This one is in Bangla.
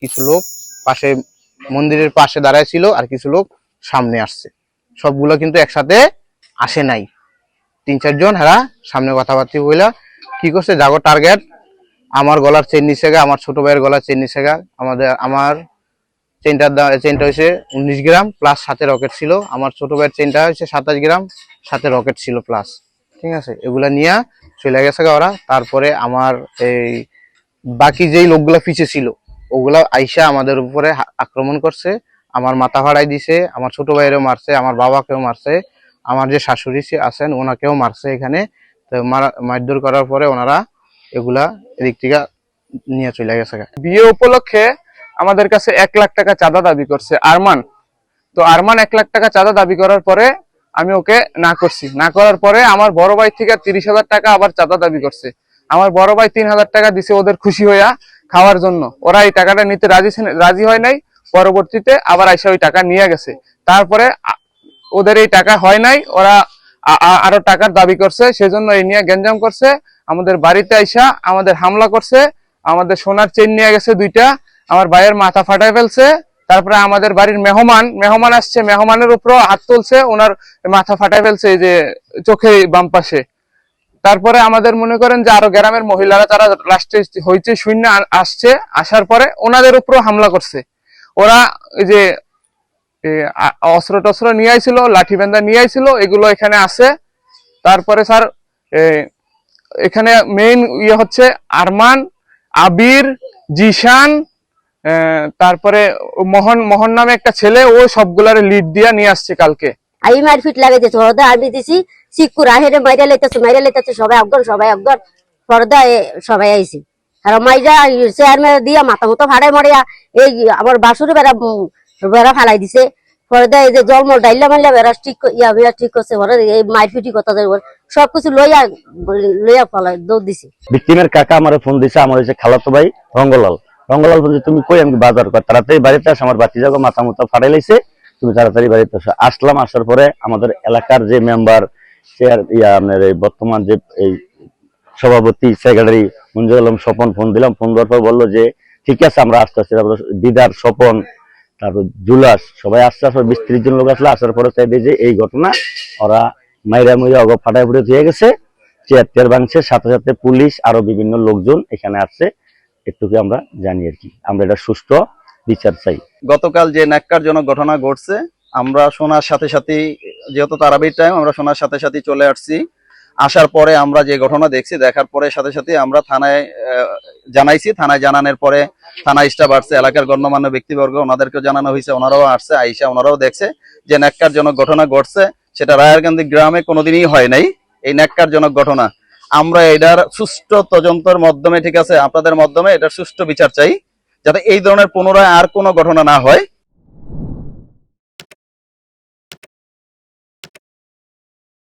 কিছু লোক পাশে মন্দিরের পাশে দাঁড়ায় ছিল আর কিছু লোক সামনে আসছে। সবগুলো কিন্তু একসাথে আসে নাই, 3-4 জন হেরা সামনে কথাবার্তা বইলা কি করছে, জাগো টার্গেট আমার গলার চেন নিচে গা, আমার ছোট ভাইয়ের গলার চেন নিচে গা। আমার চেনটা হয়েছে 19 গ্রাম প্লাস সাথে রকেট ছিল, আমার ছোট ভাইয়ের চেনটা হয়েছে 27 গ্রাম সাথে রকেট ছিল প্লাস। ঠিক আছে, এগুলা নিয়ে চলে গেছে গা ওরা। তারপরে আমার এই বাকি যেই লোকগুলা পিছে ছিল ওগুলা আইসা আমাদের উপরে আক্রমণ করছে, আমার মাথা ফাড়াই দিছে, আমার ছোট ভাইয়েরও মারছে, আমার বাবাকেও মারছে, আমার যে শাশুড়ি আছেন ওনাকেও মারছে এখানে। তো মারধর করার পরে ওনারা এগুলা এদিক থেকে নিয়ে চলে গেছে। বিয়ে উপলক্ষে আমাদের কাছে 1 লাখ টাকা চাঁদা দাবি করছে আরমান। তো আরমান 1 লাখ টাকা চাঁদা দাবি করার পরে আমি ওকে না করছি। না করার পরে আমার বড় ভাই থেকে 30,000 টাকা আবার চাঁদা দাবি করছে। আমার বড় ভাই 3,000 টাকা দিছে ওদের খুশি হইয়া খাওয়ার জন্য। ওরা এই টাকাটা নিতে রাজি হয় নাই, পরবর্তীতে আবার আইসা ওই টাকা নিয়ে গেছে। তারপরে ওদের এই টাকা হয় নাই, ওরা আরো টাকার দাবি করছে, সেজন্য এই নিয়ে গ্যাঞ্জাম করছে। আমাদের বাড়িতে আইসা আমাদের হামলা করছে, আমাদের সোনার চেন নিয়ে গেছে 2টা, আমার ভাইয়ের মাথা ফাটাই ফেলছে। তারপরে আমাদের বাড়ির মেহমান আসছে, মেহমানের উপর হাত তুলছে, ওনার মাথা ফাটাই ফেলছে এই যে চোখে বাম পাশে। তারপরে আমাদের মনে করেন যে আরো গ্রামের মহিলারা তারা লাস্টে হইচই শূন্য আসছে, আসার পরে ওনাদের উপর হামলা করছে। ওরা এই যে অস্ত্র টস্ত্র নিয়ে আইছিল, লাঠি বেন্দা নিয়ে আইছিল, এগুলো এখানে আছে। তারপরে স্যার এখানে মেইন হচ্ছে আরমান, আবির, জিশান, তারপরে মোহন নামে একটা ছেলে, ও সবগুলার লিড দিয়া নিয়ে আসছে কালকে। আমি মারপিট লাগাইতেছি, হরদা আমি দিছি শিক্ষুর আহেরে মাইরা লাইতেছে সবাই অজ্ঞান হরদা সবাই আইছি। আর মাইরা চেয়ারম্যান দিয়া মাথা মতো ফাড়াই মরিয়া এই আমার বাসুরে বেড়া ফালাই দিছে। হরদা এই যে জলমল ডাইলা মাইলা বেড়া ঠিক করছে, এই মারপিটি কথা সবকিছু লইয়া ফালাই দৌড় দিছে। ভিকটিমের কাকা আমার ফোন দিছে, আমার হচ্ছে খালাতো ভাই রঙ্গলাল বলছে তুমি কই, আমি বাজার কর, তাড়াতাড়ি বাড়িতে আস, আমার বাতি যাবো মাথা মতো ফাটাই লাইছে, তুমি তাড়াতাড়ি বাড়িতে আসো। আসলাম, আসার পরে আমাদের এলাকার যে মেম্বার আপনার এই বর্তমান যে এই সভাপতি সেক্রেটারি মঞ্জুর আলম স্বপন ফোন দিলাম, ফোন দেওয়ার পর বললো যে ঠিক আছে আমরা আসতে আসছি। তারপর দিদার, স্বপন, তারপর জুলাস সবাই আসতে 20-30 জন লোক আসলে। আসার পরে চাইবে যে এই ঘটনা ওরা মাইরা অগ ফাটাই ফুটে দিয়ে গেছে, চেয়ার ভাঙছে, সাথে সাথে পুলিশ আরো বিভিন্ন লোকজন এখানে আসছে। একটুকে আমরা জানি আর কি, আমরা এটা সুষ্ঠু বিচার চাই। গতকাল যে ন্যাক্কারজনক ঘটনা ঘটছে, আমরা শোনার সাথে সাথে, যেহেতু তারাবির টাইম, আমরা শোনার সাথে সাথে চলে আসছি। আসার পরে আমরা যে ঘটনা দেখছি, দেখার পরে সাথে সাথে আমরা থানায় জানাইছি। থানায় জানানোর পরে থানা স্টাফ আসছে, এলাকার গণ্যমান্য ব্যক্তিবর্গ, ওনাদেরকেও জানানো হয়েছে, ওনারাও আসছে, আইসা ওনারাও দেখছে যে ন্যাক্কারজনক ঘটনা ঘটছে। সেটা রায়েরকান্দি গ্রামে কোনোদিনই হয় নাই এই ন্যাক্কারজনক ঘটনা। আমরা এটার সুষ্ঠু তদন্তের মাধ্যমে, ঠিক আছে, আপনাদের মাধ্যমে এটার সুষ্ঠু বিচার চাই, যাতে এই ধরনের পুনরায় আর কোনো ঘটনা না হয়।